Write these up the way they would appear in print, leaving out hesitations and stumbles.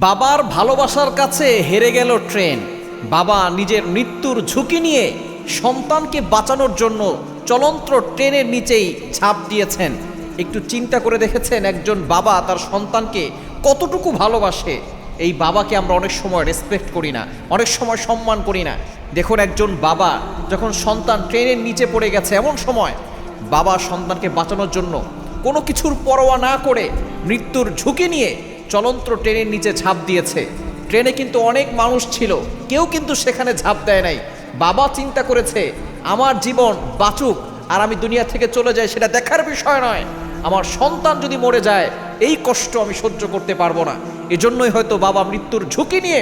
বাবার ভালোবাসার কাছে হেরে গেল ট্রেন। বাবা নিজের মৃত্যুর ঝুঁকি নিয়ে সন্তানকে বাঁচানোর জন্য চলন্ত ট্রেনের নিচেই ঝাঁপ দিয়েছেন। একটু চিন্তা করে দেখেছেন একজন বাবা তার সন্তানকে কতটুকু ভালোবাসে? এই বাবাকে আমরা অনেক সময় রেসপেক্ট করি না, অনেক সময় সম্মান করি না। দেখুন একজন বাবা যখন সন্তান ট্রেনের নিচে পড়ে গেছে, এমন সময় বাবা সন্তানকে বাঁচানোর জন্য কোনো কিছুর পরোয়া না করে মৃত্যুর ঝুঁকি নিয়ে চলন্ত ট্রেনের নিচে ঝাঁপ দিয়েছে। ট্রেনে কিন্তু অনেক মানুষ ছিল, কেউ কিন্তু সেখানে ঝাঁপ দেয় নাই। বাবা চিন্তা করেছে আমার জীবন বাঁচুক আর আমি দুনিয়া থেকে চলে যাই সেটা দেখার বিষয় নয়, আমার সন্তান যদি মরে যায় এই কষ্ট আমি সহ্য করতে পারবো না। এজন্যই হয়তো বাবা মৃত্যুর ঝুঁকি নিয়ে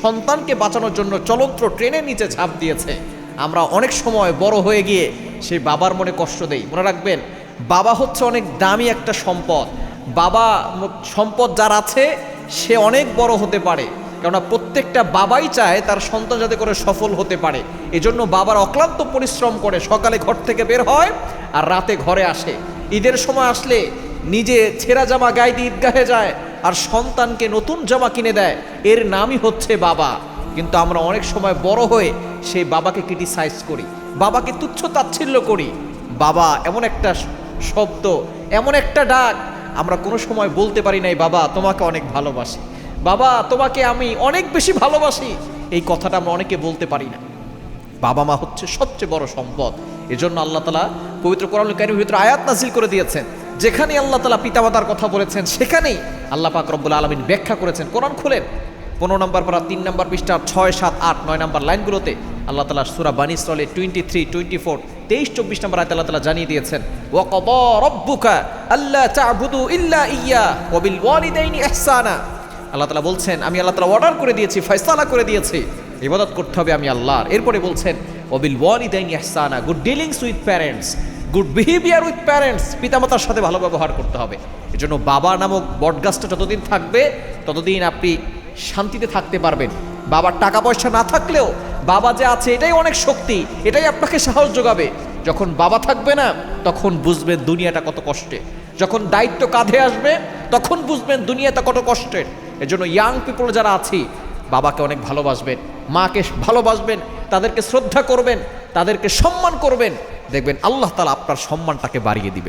সন্তানকে বাঁচানোর জন্য চলন্ত ট্রেনের নিচে ঝাঁপ দিয়েছে। আমরা অনেক সময় বড় হয়ে গিয়ে সেই বাবার মনে কষ্ট দেই। মনে রাখবেন, বাবা হচ্ছে অনেক দামি একটা সম্পদ। বাবা সম্পদ যার আছে সে অনেক বড় হতে পারে, কেননা প্রত্যেকটা বাবাই চায় তার সন্তান যাতে করে সফল হতে পারে। এজন্য বাবার অক্লান্ত পরিশ্রম করে সকালে ঘর থেকে বের হয় আর রাতে ঘরে আসে। ঈদের সময় আসলে নিজে ছেঁড়া জামা গায়ে দিয়ে ঈদগাহে যায় আর সন্তানকে নতুন জামা কিনে দেয়। এর নামই হচ্ছে বাবা। কিন্তু আমরা অনেক সময় বড় হয়ে সেই বাবাকে ক্রিটিসাইজ করি, বাবাকে তুচ্ছ তাচ্ছিল্য করি। বাবা এমন একটা শব্দ, এমন একটা ডাক, আমরা কোনো সময় বলতে পারি নাই বাবা তোমাকে অনেক ভালোবাসি, বাবা তোমাকে আমি অনেক বেশি ভালোবাসি। এই কথাটা আমরা অনেকে বলতে পারি না। বাবা মা হচ্ছে সবচেয়ে বড় সম্পদ। এজন্য আল্লাহ তাআলা পবিত্র কোরআনুল কারীমের ভিতরে আয়াত নাযিল করে দিয়েছেন। যেখানে আল্লাহ তাআলা পিতামাতার কথা বলেছেন সেখানেই আল্লাহ পাক রব্বুল আলামিন ব্যাখ্যা করেছেন। কোরআন খুলেন 15 নম্বর পারা 3 নম্বর পৃষ্ঠা 6, 7, 8, 9 নম্বর লাইনগুলোতে আল্লাহ তাআলা সূরা বানী ইসরাঈলের 23, 24, 23, 24 নম্বর আয়াতে আল্লাহ তাআলা জানিয়ে দিয়েছেন, ওয়া ক্বাদা রাব্বুকা আল্লা তা'বুদু ইল্লা ইয়্যা ওয়া বিল ওয়ালিদাইনি ইহসানা। আল্লাহ তাআলা বলছেন আমি আল্লাহ তাআলা অর্ডার করে দিয়েছি, ফয়সালা করে দিয়েছি, ইবাদত করতে হবে আমি আল্লাহর। এরপরে বলছেন ওয়া বিল ওয়ালিদাইনি ইহসানা, good dealings with parents, good behaviour with parents, পিতামাতার সাথে ভালো ব্যবহার করতে হবে। এজন্য বাবা নামক বটগাছটা যতদিন থাকবে ততদিন আপনি শান্তিতে থাকতে পারবেন। বাবার টাকা পয়সা না থাকলেও বাবা যে আছে এটাই অনেক শক্তি, এটাই আপনাকে সাহস যোগাবে। যখন বাবা থাকবে না তখন বুঝবেন দুনিয়াটা কত কষ্টে। যখন দায়িত্ব কাঁধে আসবে তখন বুঝবেন দুনিয়াটা কত কষ্টের। এজন্য ইয়াং পিপল যারা আছি বাবাকে অনেক ভালোবাসবেন, মাকে ভালোবাসবেন, তাদেরকে শ্রদ্ধা করবেন, তাদেরকে সম্মান করবেন। দেখবেন আল্লাহ তাআলা আপনার সম্মানটাকে বাড়িয়ে দিবেন।